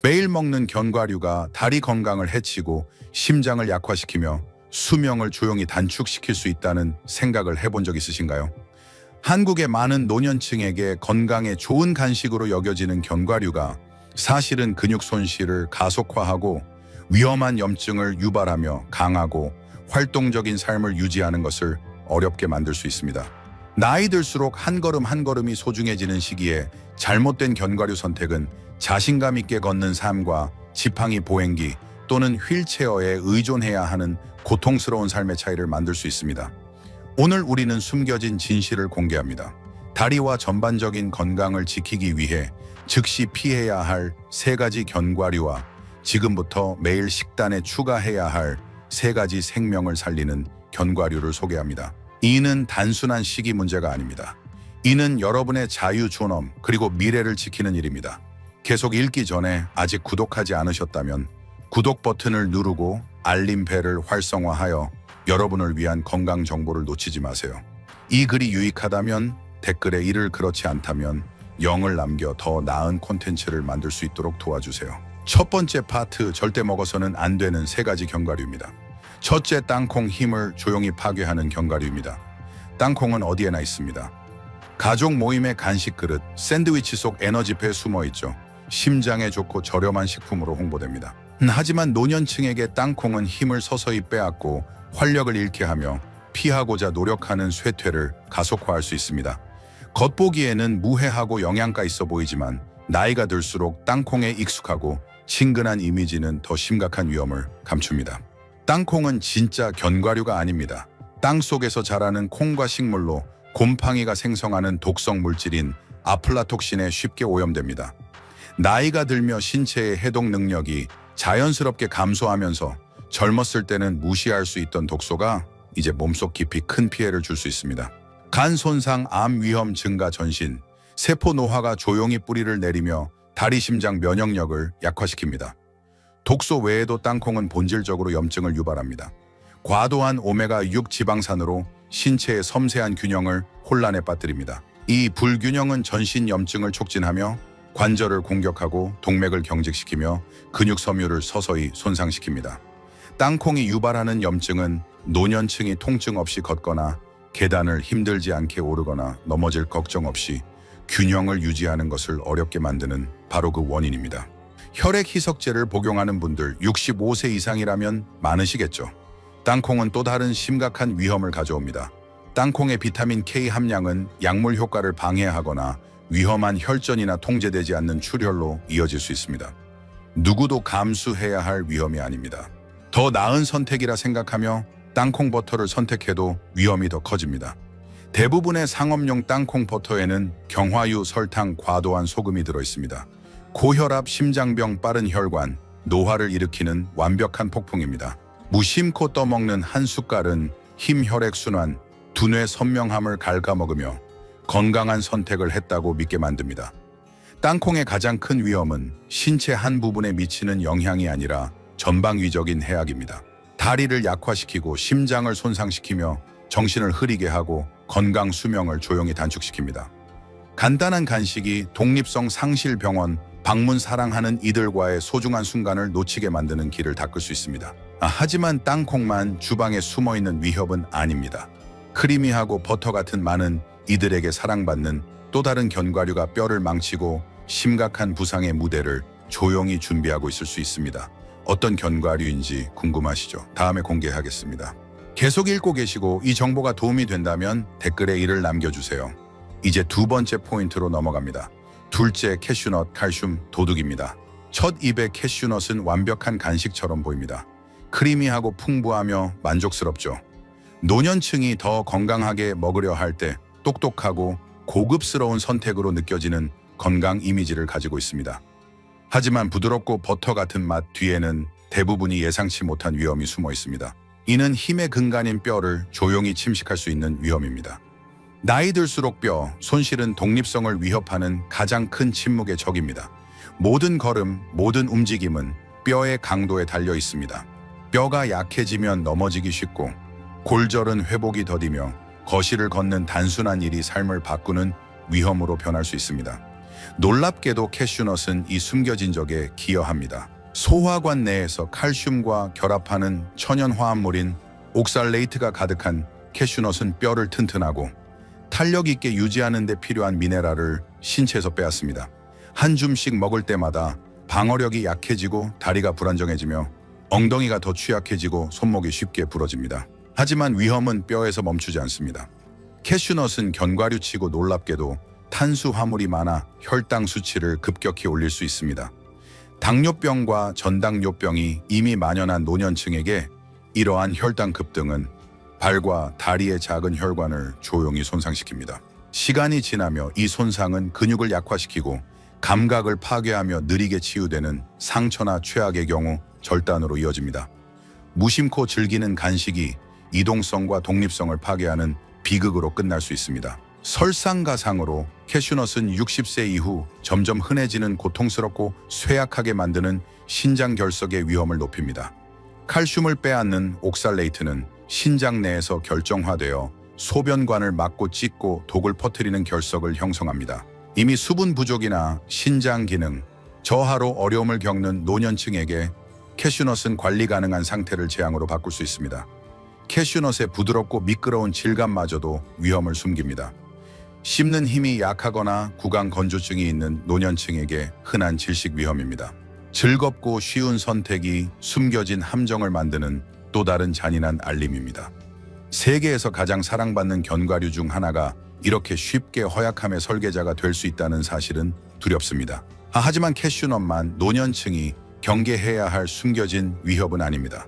매일 먹는 견과류가 다리 건강을 해치고 심장을 약화시키며 수명을 조용히 단축시킬 수 있다는 생각을 해본 적 있으신가요? 한국의 많은 노년층에게 건강에 좋은 간식으로 여겨지는 견과류가 사실은 근육 손실을 가속화하고 위험한 염증을 유발하며 강하고 활동적인 삶을 유지하는 것을 어렵게 만들 수 있습니다. 나이 들수록 한 걸음 한 걸음이 소중해지는 시기에 잘못된 견과류 선택은 자신감 있게 걷는 삶과 지팡이 보행기 또는 휠체어에 의존해야 하는 고통스러운 삶의 차이를 만들 수 있습니다. 오늘 우리는 숨겨진 진실을 공개합니다. 다리와 전반적인 건강을 지키기 위해 즉시 피해야 할 3가지 견과류와 지금부터 매일 식단에 추가해야 할 3가지 생명을 살리는 견과류를 소개합니다. 이는 단순한 시기 문제가 아닙니다. 이는 여러분의 자유 존엄 그리고 미래를 지키는 일입니다. 계속 읽기 전에 아직 구독하지 않으셨다면 구독 버튼을 누르고 알림벨을 활성화하여 여러분을 위한 건강 정보를 놓치지 마세요. 이 글이 유익하다면 댓글에 이를 그렇지 않다면 0을 남겨 더 나은 콘텐츠를 만들 수 있도록 도와주세요. 첫 번째 파트, 절대 먹어서는 안 되는 3가지 견과류입니다. 첫째, 땅콩 힘을 조용히 파괴하는 견과류입니다. 땅콩은 어디에나 있습니다. 가족 모임의 간식 그릇, 샌드위치 속 에너지패에 숨어 있죠. 심장에 좋고 저렴한 식품으로 홍보됩니다. 하지만 노년층에게 땅콩은 힘을 서서히 빼앗고 활력을 잃게 하며 피하고자 노력하는 쇠퇴를 가속화할 수 있습니다. 겉보기에는 무해하고 영양가 있어 보이지만 나이가 들수록 땅콩에 익숙하고 친근한 이미지는 더 심각한 위험을 감춥니다. 땅콩은 진짜 견과류가 아닙니다. 땅 속에서 자라는 콩과 식물로 곰팡이가 생성하는 독성 물질인 아플라톡신에 쉽게 오염됩니다. 나이가 들며 신체의 해독 능력이 자연스럽게 감소하면서 젊었을 때는 무시할 수 있던 독소가 이제 몸속 깊이 큰 피해를 줄 수 있습니다. 간 손상, 암 위험 증가 전신, 세포 노화가 조용히 뿌리를 내리며 다리 심장 면역력을 약화시킵니다. 독소 외에도 땅콩은 본질적으로 염증을 유발합니다. 과도한 오메가6 지방산으로 신체의 섬세한 균형을 혼란에 빠뜨립니다. 이 불균형은 전신 염증을 촉진하며 관절을 공격하고 동맥을 경직시키며 근육 섬유를 서서히 손상시킵니다. 땅콩이 유발하는 염증은 노년층이 통증 없이 걷거나 계단을 힘들지 않게 오르거나 넘어질 걱정 없이 균형을 유지하는 것을 어렵게 만드는 바로 그 원인입니다. 혈액 희석제를 복용하는 분들 65세 이상이라면 많으시겠죠. 땅콩은 또 다른 심각한 위험을 가져옵니다. 땅콩의 비타민 K 함량은 약물 효과를 방해하거나 위험한 혈전이나 통제되지 않는 출혈로 이어질 수 있습니다. 누구도 감수해야 할 위험이 아닙니다. 더 나은 선택이라 생각하며 땅콩 버터를 선택해도 위험이 더 커집니다. 대부분의 상업용 땅콩 버터에는 경화유, 설탕, 과도한 소금이 들어있습니다. 고혈압, 심장병, 빠른 혈관, 노화를 일으키는 완벽한 폭풍입니다. 무심코 떠먹는 한 숟갈은 힘, 혈액순환, 두뇌 선명함을 갉아먹으며 건강한 선택을 했다고 믿게 만듭니다. 땅콩의 가장 큰 위험은 신체 한 부분에 미치는 영향이 아니라 전방위적인 해악입니다. 다리를 약화시키고 심장을 손상시키며 정신을 흐리게 하고 건강 수명을 조용히 단축시킵니다. 간단한 간식이 독립성 상실 병원, 방문 사랑하는 이들과의 소중한 순간을 놓치게 만드는 길을 닦을 수 있습니다. 하지만 땅콩만 주방에 숨어있는 위협은 아닙니다. 크리미하고 버터 같은 많은 이들에게 사랑받는 또 다른 견과류가 뼈를 망치고 심각한 부상의 무대를 조용히 준비하고 있을 수 있습니다. 어떤 견과류인지 궁금하시죠? 다음에 공개하겠습니다. 계속 읽고 계시고 이 정보가 도움이 된다면 댓글에 이를 남겨주세요. 이제 2번째 포인트로 넘어갑니다. 둘째, 캐슈넛, 칼슘, 도둑입니다. 첫 입에 캐슈넛은 완벽한 간식처럼 보입니다. 크리미하고 풍부하며 만족스럽죠. 노년층이 더 건강하게 먹으려 할 때 똑똑하고 고급스러운 선택으로 느껴지는 건강 이미지를 가지고 있습니다. 하지만 부드럽고 버터 같은 맛 뒤에는 대부분이 예상치 못한 위험이 숨어 있습니다. 이는 힘의 근간인 뼈를 조용히 침식할 수 있는 위험입니다. 나이 들수록 뼈, 손실은 독립성을 위협하는 가장 큰 침묵의 적입니다. 모든 걸음, 모든 움직임은 뼈의 강도에 달려 있습니다. 뼈가 약해지면 넘어지기 쉽고 골절은 회복이 더디며 거실을 걷는 단순한 일이 삶을 바꾸는 위험으로 변할 수 있습니다. 놀랍게도 캐슈넛은 이 숨겨진 적에 기여합니다. 소화관 내에서 칼슘과 결합하는 천연 화합물인 옥살레이트가 가득한 캐슈넛은 뼈를 튼튼하고 탄력 있게 유지하는 데 필요한 미네랄을 신체에서 빼앗습니다. 한 줌씩 먹을 때마다 방어력이 약해지고 다리가 불안정해지며 엉덩이가 더 취약해지고 손목이 쉽게 부러집니다. 하지만 위험은 뼈에서 멈추지 않습니다. 캐슈넛은 견과류치고 놀랍게도 탄수화물이 많아 혈당 수치를 급격히 올릴 수 있습니다. 당뇨병과 전당뇨병이 이미 만연한 노년층에게 이러한 혈당 급등은 발과 다리의 작은 혈관을 조용히 손상시킵니다. 시간이 지나며 이 손상은 근육을 약화시키고 감각을 파괴하며 느리게 치유되는 상처나 최악의 경우 절단으로 이어집니다. 무심코 즐기는 간식이 이동성과 독립성을 파괴하는 비극으로 끝날 수 있습니다. 설상가상으로 캐슈넛은 60세 이후 점점 흔해지는 고통스럽고 쇠약하게 만드는 신장 결석의 위험을 높입니다. 칼슘을 빼앗는 옥살레이트는 신장 내에서 결정화되어 소변관을 막고 찢고 독을 퍼뜨리는 결석을 형성합니다. 이미 수분 부족이나 신장 기능, 저하로 어려움을 겪는 노년층에게 캐슈넛은 관리 가능한 상태를 재앙으로 바꿀 수 있습니다. 캐슈넛의 부드럽고 미끄러운 질감마저도 위험을 숨깁니다. 씹는 힘이 약하거나 구강 건조증이 있는 노년층에게 흔한 질식 위험입니다. 즐겁고 쉬운 선택이 숨겨진 함정을 만드는 또 다른 잔인한 알림입니다. 세계에서 가장 사랑받는 견과류 중 하나가 이렇게 쉽게 허약함의 설계자가 될 수 있다는 사실은 두렵습니다. 하지만 캐슈넛만 노년층이 경계해야 할 숨겨진 위협은 아닙니다.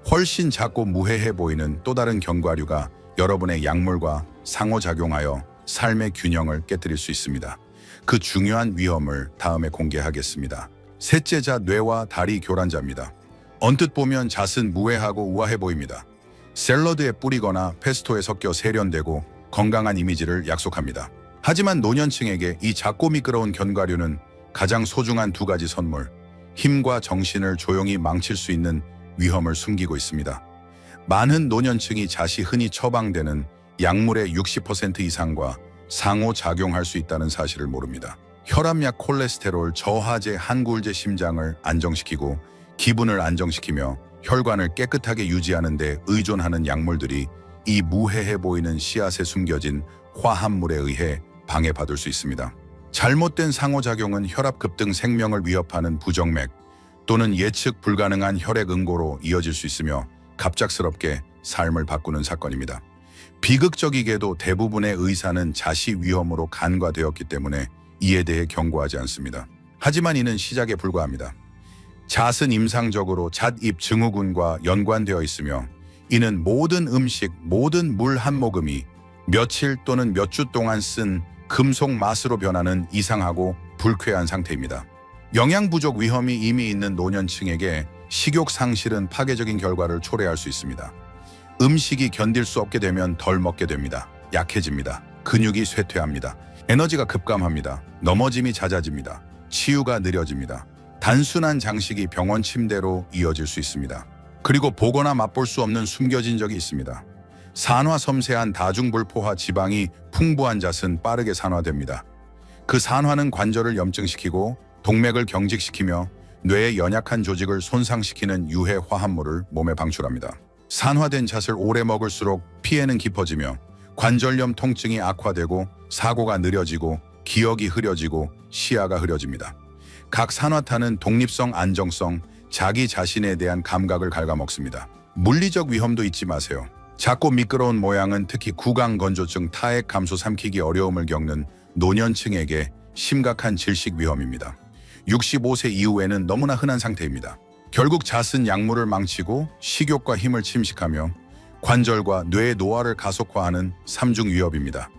훨씬 작고 무해해 보이는 또 다른 견과류가 여러분의 약물과 상호작용하여 삶의 균형을 깨뜨릴 수 있습니다. 그 중요한 위험을 다음에 공개하겠습니다. 셋째자, 뇌와 다리 교란자입니다. 언뜻 보면 잣은 무해하고 우아해 보입니다. 샐러드에 뿌리거나 페스토에 섞여 세련되고 건강한 이미지를 약속합니다. 하지만 노년층에게 이 작고 미끄러운 견과류는 가장 소중한 두 가지 선물, 힘과 정신을 조용히 망칠 수 있는 위험을 숨기고 있습니다. 많은 노년층이 잣이 흔히 처방되는 약물의 60% 이상과 상호작용할 수 있다는 사실을 모릅니다. 혈압약, 콜레스테롤, 저하제, 한구울제 심장을 안정시키고 기분을 안정시키며 혈관을 깨끗하게 유지하는 데 의존하는 약물들이 이 무해해 보이는 씨앗에 숨겨진 화합물에 의해 방해받을 수 있습니다. 잘못된 상호작용은 혈압 급등, 생명을 위협하는 부정맥 또는 예측 불가능한 혈액 응고로 이어질 수 있으며 갑작스럽게 삶을 바꾸는 사건입니다. 비극적이게도 대부분의 의사는 잣이 위험으로 간과되었기 때문에 이에 대해 경고하지 않습니다. 하지만 이는 시작에 불과합니다. 잣은 임상적으로 잣잎 증후군과 연관되어 있으며 이는 모든 음식, 모든 물 한 모금이 며칠 또는 몇 주 동안 쓴 금속 맛으로 변하는 이상하고 불쾌한 상태입니다. 영양 부족 위험이 이미 있는 노년층에게 식욕 상실은 파괴적인 결과를 초래할 수 있습니다. 음식이 견딜 수 없게 되면 덜 먹게 됩니다. 약해집니다. 근육이 쇠퇴합니다. 에너지가 급감합니다. 넘어짐이 잦아집니다. 치유가 느려집니다. 단순한 장식이 병원 침대로 이어질 수 있습니다. 그리고 보거나 맛볼 수 없는 숨겨진 적이 있습니다. 산화 섬세한 다중불포화 지방이 풍부한 잣은 빠르게 산화됩니다. 그 산화는 관절을 염증시키고 동맥을 경직시키며 뇌의 연약한 조직을 손상시키는 유해 화합물을 몸에 방출합니다. 산화된 잣을 오래 먹을수록 피해는 깊어지며 관절염 통증이 악화되고 사고가 느려지고 기억이 흐려지고 시야가 흐려집니다. 각 산화탄은 독립성, 안정성, 자기 자신에 대한 감각을 갉아먹습니다. 물리적 위험도 잊지 마세요. 작고 미끄러운 모양은 특히 구강 건조증, 타액 감소 삼키기 어려움을 겪는 노년층에게 심각한 질식 위험입니다. 65세 이후에는 너무나 흔한 상태입니다. 결국 잣은 약물을 망치고 식욕과 힘을 침식하며 관절과 뇌의 노화를 가속화하는 삼중 위협입니다.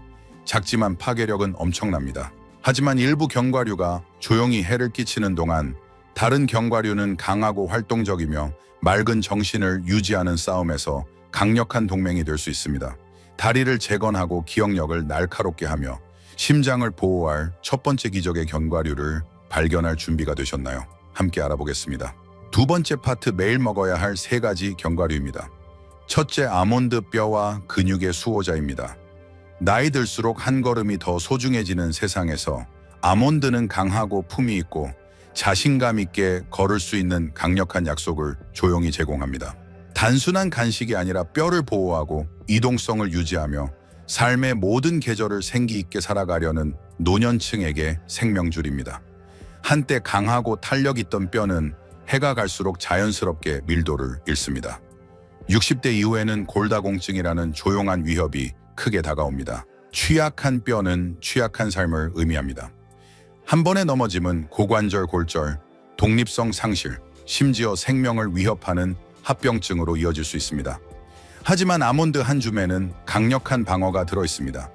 작지만 파괴력은 엄청납니다. 하지만 일부 견과류가 조용히 해를 끼치는 동안 다른 견과류는 강하고 활동적이며 맑은 정신을 유지하는 싸움에서 강력한 동맹이 될 수 있습니다. 다리를 재건하고 기억력을 날카롭게 하며 심장을 보호할 첫 번째 기적의 견과류를 발견할 준비가 되셨나요? 함께 알아보겠습니다. 두 번째 파트, 매일 먹어야 할 세 가지 견과류입니다. 첫째, 아몬드, 뼈와 근육의 수호자입니다. 나이 들수록 한 걸음이 더 소중해지는 세상에서 아몬드는 강하고 품위 있고 자신감 있게 걸을 수 있는 강력한 약속을 조용히 제공합니다. 단순한 간식이 아니라 뼈를 보호하고 이동성을 유지하며 삶의 모든 계절을 생기 있게 살아가려는 노년층에게 생명줄입니다. 한때 강하고 탄력 있던 뼈는 해가 갈수록 자연스럽게 밀도를 잃습니다. 60대 이후에는 골다공증이라는 조용한 위협이 크게 다가옵니다. 취약한 뼈는 취약한 삶을 의미합니다. 한 번의 넘어짐은 고관절 골절, 독립성 상실, 심지어 생명을 위협하는 합병증으로 이어질 수 있습니다. 하지만 아몬드 한 줌에는 강력한 방어가 들어있습니다.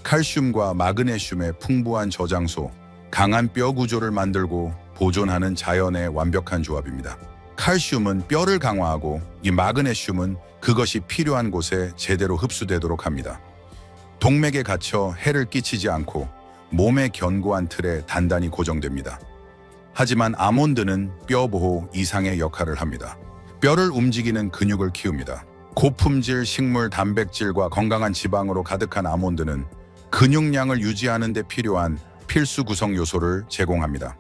칼슘과 마그네슘의 풍부한 저장소, 강한 뼈 구조를 만들고 보존하는 자연의 완벽한 조합입니다. 칼슘은 뼈를 강화하고 이 마그네슘은 그것이 필요한 곳에 제대로 흡수되도록 합니다. 동맥에 갇혀 해를 끼치지 않고 몸의 견고한 틀에 단단히 고정됩니다. 하지만 아몬드는 뼈 보호 이상의 역할을 합니다. 뼈를 움직이는 근육을 키웁니다. 고품질 식물 단백질과 건강한 지방으로 가득한 아몬드는 근육량을 유지하는 데 필요한 필수 구성 요소를 제공합니다.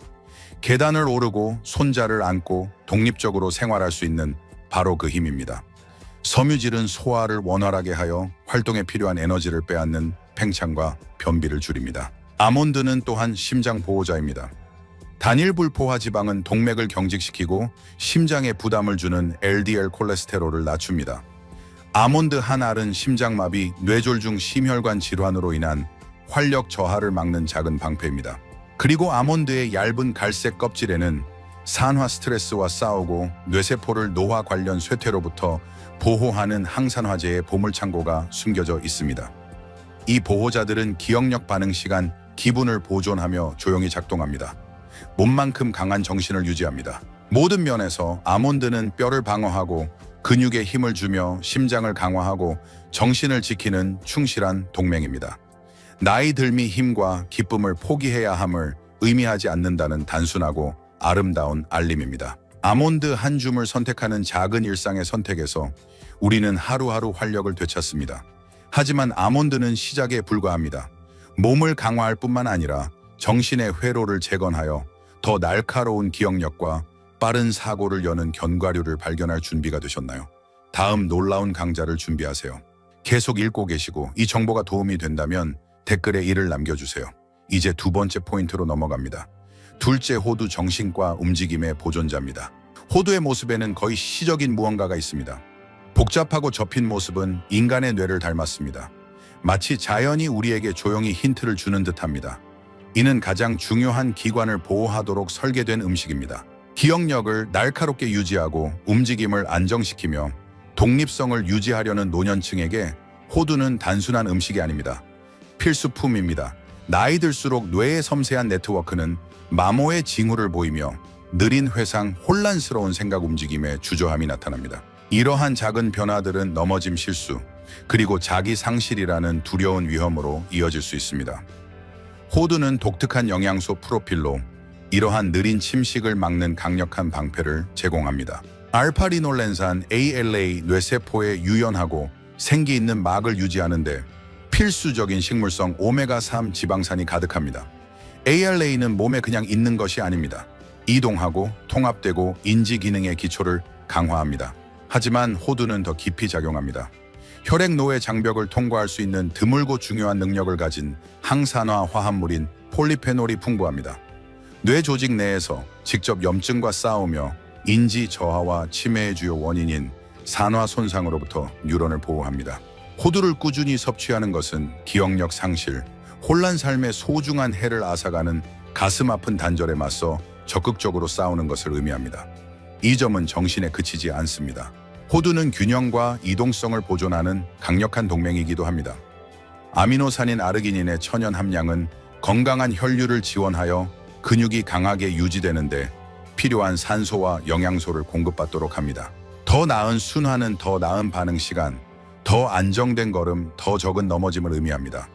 계단을 오르고 손자를 안고 독립적으로 생활할 수 있는 바로 그 힘입니다. 섬유질은 소화를 원활하게 하여 활동에 필요한 에너지를 빼앗는 팽창과 변비를 줄입니다. 아몬드는 또한 심장 보호자입니다. 단일 불포화 지방은 동맥을 경직시키고 심장에 부담을 주는 LDL 콜레스테롤을 낮춥니다. 아몬드 한 알은 심장마비, 뇌졸중 심혈관 질환으로 인한 활력 저하를 막는 작은 방패입니다. 그리고 아몬드의 얇은 갈색 껍질에는 산화 스트레스와 싸우고 뇌세포를 노화 관련 쇠퇴로부터 보호하는 항산화제의 보물창고가 숨겨져 있습니다. 이 보호자들은 기억력 반응 시간, 기분을 보존하며 조용히 작동합니다. 몸만큼 강한 정신을 유지합니다. 모든 면에서 아몬드는 뼈를 방어하고 근육에 힘을 주며 심장을 강화하고 정신을 지키는 충실한 동맹입니다. 나이 들미 힘과 기쁨을 포기해야 함을 의미하지 않는다는 단순하고 아름다운 알림입니다. 아몬드 한 줌을 선택하는 작은 일상의 선택에서 우리는 하루하루 활력을 되찾습니다. 하지만 아몬드는 시작에 불과합니다. 몸을 강화할 뿐만 아니라 정신의 회로를 재건하여 더 날카로운 기억력과 빠른 사고를 여는 견과류를 발견할 준비가 되셨나요? 다음 놀라운 강좌를 준비하세요. 계속 읽고 계시고 이 정보가 도움이 된다면 댓글에 일을 남겨주세요. 이제 두 번째 포인트로 넘어갑니다. 둘째, 호두 정신과 움직임의 보존자입니다. 호두의 모습에는 거의 시적인 무언가가 있습니다. 복잡하고 접힌 모습은 인간의 뇌를 닮았습니다. 마치 자연이 우리에게 조용히 힌트를 주는 듯합니다. 이는 가장 중요한 기관을 보호하도록 설계된 음식입니다. 기억력을 날카롭게 유지하고 움직임을 안정시키며 독립성을 유지하려는 노년층에게 호두는 단순한 음식이 아닙니다. 필수품입니다. 나이 들수록 뇌의 섬세한 네트워크는 마모의 징후를 보이며 느린 회상, 혼란스러운 생각 움직임에 주저함이 나타납니다. 이러한 작은 변화들은 넘어짐 실수, 그리고 자기 상실이라는 두려운 위험으로 이어질 수 있습니다. 호두는 독특한 영양소 프로필로 이러한 느린 침식을 막는 강력한 방패를 제공합니다. 알파리놀렌산 ALA 뇌세포에 유연하고 생기 있는 막을 유지하는 데 필수적인 식물성 오메가3 지방산이 가득합니다. ALA는 몸에 그냥 있는 것이 아닙니다. 이동하고 통합되고 인지 기능의 기초를 강화합니다. 하지만 호두는 더 깊이 작용합니다. 혈액노의 장벽을 통과할 수 있는 드물고 중요한 능력을 가진 항산화 화합물인 폴리페놀이 풍부합니다. 뇌 조직 내에서 직접 염증과 싸우며 인지 저하와 치매의 주요 원인인 산화 손상으로부터 뉴런을 보호합니다. 호두를 꾸준히 섭취하는 것은 기억력 상실, 혼란 삶의 소중한 해를 앗아가는 가슴 아픈 단절에 맞서 적극적으로 싸우는 것을 의미합니다. 이 점은 정신에 그치지 않습니다. 호두는 균형과 이동성을 보존하는 강력한 동맹이기도 합니다. 아미노산인 아르기닌의 천연 함량은 건강한 혈류를 지원하여 근육이 강하게 유지되는데 필요한 산소와 영양소를 공급받도록 합니다. 더 나은 순환은 더 나은 반응 시간, 더 안정된 걸음, 더 적은 넘어짐을 의미합니다.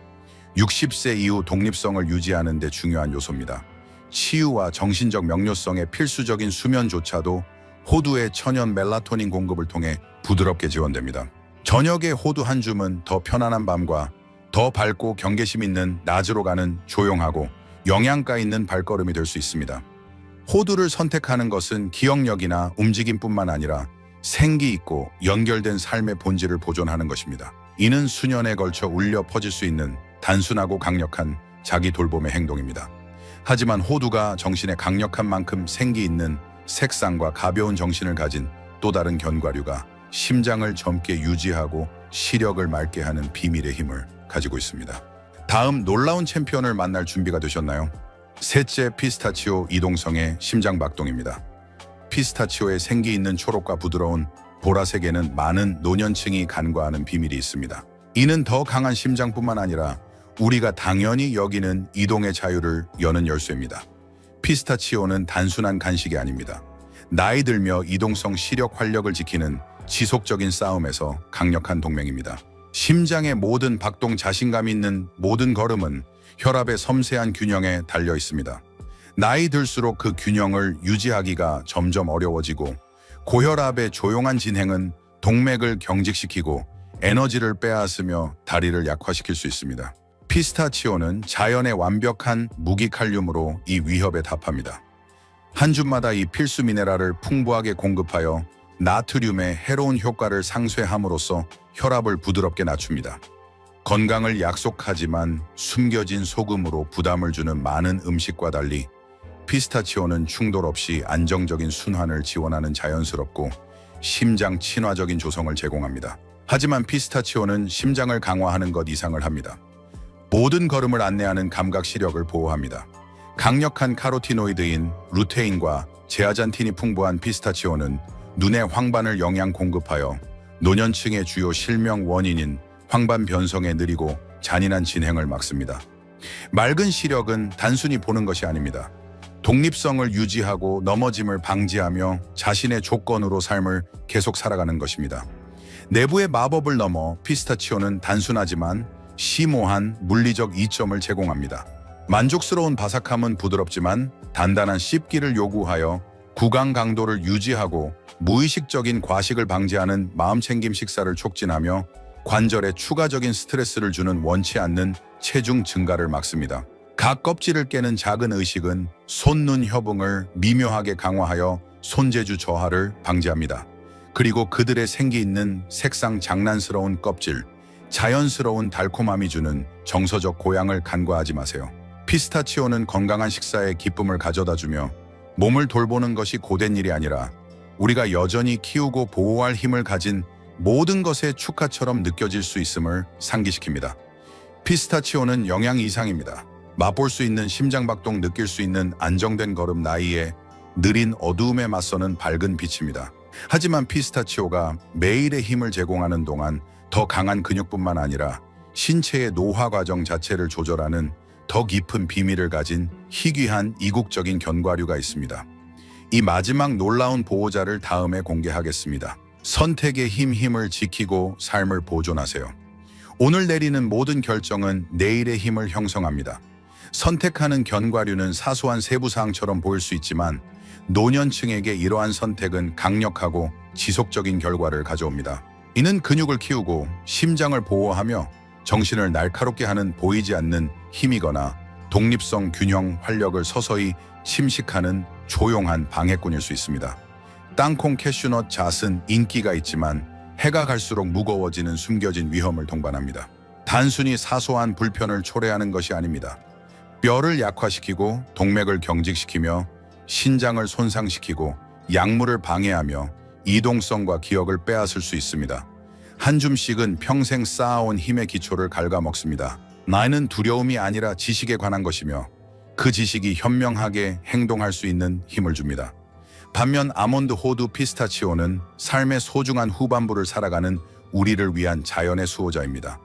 60세 이후 독립성을 유지하는 데 중요한 요소입니다. 치유와 정신적 명료성의 필수적인 수면조차도 호두의 천연 멜라토닌 공급을 통해 부드럽게 지원됩니다. 저녁에 호두 한 줌은 더 편안한 밤과 더 밝고 경계심 있는 낮으로 가는 조용하고 영양가 있는 발걸음이 될 수 있습니다. 호두를 선택하는 것은 기억력이나 움직임뿐만 아니라 생기 있고 연결된 삶의 본질을 보존하는 것입니다. 이는 수년에 걸쳐 울려 퍼질 수 있는 단순하고 강력한 자기 돌봄의 행동입니다. 하지만 호두가 정신에 강력한 만큼 생기 있는 색상과 가벼운 정신을 가진 또 다른 견과류가 심장을 젊게 유지하고 시력을 맑게 하는 비밀의 힘을 가지고 있습니다. 다음 놀라운 챔피언을 만날 준비가 되셨나요? 셋째, 피스타치오 이동성의 심장박동입니다. 피스타치오의 생기 있는 초록과 부드러운 보라색에는 많은 노년층이 간과하는 비밀이 있습니다. 이는 더 강한 심장뿐만 아니라 우리가 당연히 여기는 이동의 자유를 여는 열쇠입니다. 피스타치오는 단순한 간식이 아닙니다. 나이 들며 이동성 시력 활력을 지키는 지속적인 싸움에서 강력한 동맹입니다. 심장의 모든 박동, 자신감 있는 모든 걸음은 혈압의 섬세한 균형에 달려 있습니다. 나이 들수록 그 균형을 유지하기가 점점 어려워지고 고혈압의 조용한 진행은 동맥을 경직시키고 에너지를 빼앗으며 다리를 약화시킬 수 있습니다. 피스타치오는 자연의 완벽한 무기칼륨으로 이 위협에 답합니다. 한 줌마다 이 필수 미네랄을 풍부하게 공급하여 나트륨의 해로운 효과를 상쇄함으로써 혈압을 부드럽게 낮춥니다. 건강을 약속하지만 숨겨진 소금으로 부담을 주는 많은 음식과 달리 피스타치오는 충돌 없이 안정적인 순환을 지원하는 자연스럽고 심장 친화적인 조성을 제공합니다. 하지만 피스타치오는 심장을 강화하는 것 이상을 합니다. 모든 걸음을 안내하는 감각 시력을 보호합니다. 강력한 카로티노이드인 루테인과 제아잔틴이 풍부한 피스타치오는 눈의 황반을 영양 공급하여 노년층의 주요 실명 원인인 황반 변성의 느리고 잔인한 진행을 막습니다. 맑은 시력은 단순히 보는 것이 아닙니다. 독립성을 유지하고 넘어짐을 방지하며 자신의 조건으로 삶을 계속 살아가는 것입니다. 내부의 마법을 넘어 피스타치오는 단순하지만 심오한 물리적 이점을 제공합니다. 만족스러운 바삭함은 부드럽지만 단단한 씹기를 요구하여 구강 강도를 유지하고 무의식적인 과식을 방지하는 마음챙김 식사를 촉진하며 관절에 추가적인 스트레스를 주는 원치 않는 체중 증가를 막습니다. 각 껍질을 깨는 작은 의식은 손-눈 협응을 미묘하게 강화하여 손재주 저하를 방지합니다. 그리고 그들의 생기 있는 색상 장난스러운 껍질, 자연스러운 달콤함이 주는 정서적 고향을 간과하지 마세요. 피스타치오는 건강한 식사에 기쁨을 가져다주며 몸을 돌보는 것이 고된 일이 아니라 우리가 여전히 키우고 보호할 힘을 가진 모든 것의 축하처럼 느껴질 수 있음을 상기시킵니다. 피스타치오는 영양 이상입니다. 맛볼 수 있는 심장박동, 느낄 수 있는 안정된 걸음, 나이에 느린 어두움에 맞서는 밝은 빛입니다. 하지만 피스타치오가 매일의 힘을 제공하는 동안 더 강한 근육뿐만 아니라 신체의 노화 과정 자체를 조절하는 더 깊은 비밀을 가진 희귀한 이국적인 견과류가 있습니다. 이 마지막 놀라운 보호자를 다음에 공개하겠습니다. 선택의 힘을 지키고 삶을 보존하세요. 오늘 내리는 모든 결정은 내일의 힘을 형성합니다. 선택하는 견과류는 사소한 세부사항처럼 보일 수 있지만 노년층에게 이러한 선택은 강력하고 지속적인 결과를 가져옵니다. 이는 근육을 키우고 심장을 보호하며 정신을 날카롭게 하는 보이지 않는 힘이거나 독립성, 균형, 활력을 서서히 침식하는 조용한 방해꾼일 수 있습니다. 땅콩, 캐슈넛, 잣은 인기가 있지만 해가 갈수록 무거워지는 숨겨진 위험을 동반합니다. 단순히 사소한 불편을 초래하는 것이 아닙니다. 뼈를 약화시키고 동맥을 경직시키며 신장을 손상시키고 약물을 방해하며 이동성과 기억을 빼앗을 수 있습니다. 한 줌씩은 평생 쌓아온 힘의 기초를 갉아먹습니다. 나이는 두려움이 아니라 지식에 관한 것이며 그 지식이 현명하게 행동할 수 있는 힘을 줍니다. 반면 아몬드, 호두, 피스타치오는 삶의 소중한 후반부를 살아가는 우리를 위한 자연의 수호자입니다.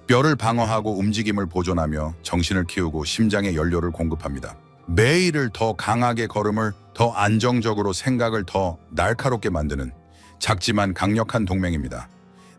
뼈를 방어하고 움직임을 보존하며 정신을 키우고 심장에 연료를 공급합니다. 매일을 더 강하게 걸음을 더 안정적으로 생각을 더 날카롭게 만드는 작지만 강력한 동맹입니다.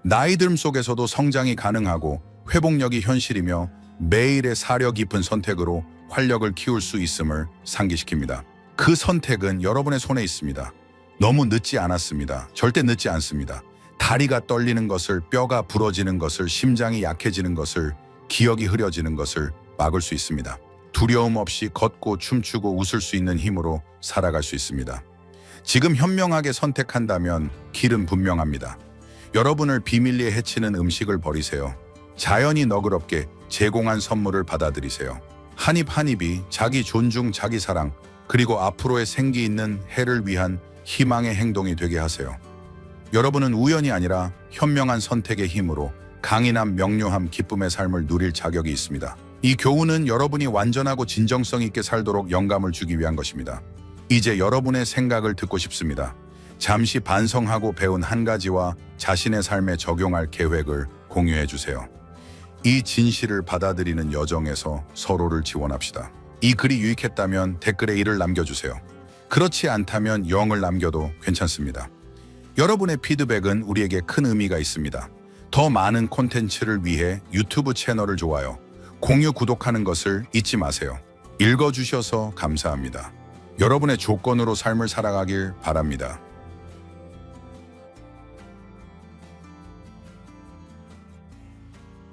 나이 듦 속에서도 성장이 가능하고 회복력이 현실이며 매일의 사려 깊은 선택으로 활력을 키울 수 있음을 상기시킵니다. 그 선택은 여러분의 손에 있습니다. 너무 늦지 않았습니다. 절대 늦지 않습니다. 다리가 떨리는 것을, 뼈가 부러지는 것을, 심장이 약해지는 것을, 기억이 흐려지는 것을 막을 수 있습니다. 두려움 없이 걷고 춤추고 웃을 수 있는 힘으로 살아갈 수 있습니다. 지금 현명하게 선택한다면 길은 분명합니다. 여러분을 비밀리에 해치는 음식을 버리세요. 자연이 너그럽게 제공한 선물을 받아들이세요. 한 입 한 입이 자기 존중, 자기 사랑, 그리고 앞으로의 생기 있는 해를 위한 희망의 행동이 되게 하세요. 여러분은 우연이 아니라 현명한 선택의 힘으로 강인함, 명료함, 기쁨의 삶을 누릴 자격이 있습니다. 이 교훈은 여러분이 완전하고 진정성 있게 살도록 영감을 주기 위한 것입니다. 이제 여러분의 생각을 듣고 싶습니다. 잠시 반성하고 배운 한 가지와 자신의 삶에 적용할 계획을 공유해 주세요. 이 진실을 받아들이는 여정에서 서로를 지원합시다. 이 글이 유익했다면 댓글에 1을 남겨주세요. 그렇지 않다면 0을 남겨도 괜찮습니다. 여러분의 피드백은 우리에게 큰 의미가 있습니다. 더 많은 콘텐츠를 위해 유튜브 채널을 좋아요, 공유, 구독하는 것을 잊지 마세요. 읽어주셔서 감사합니다. 여러분의 조건으로 삶을 살아가길 바랍니다.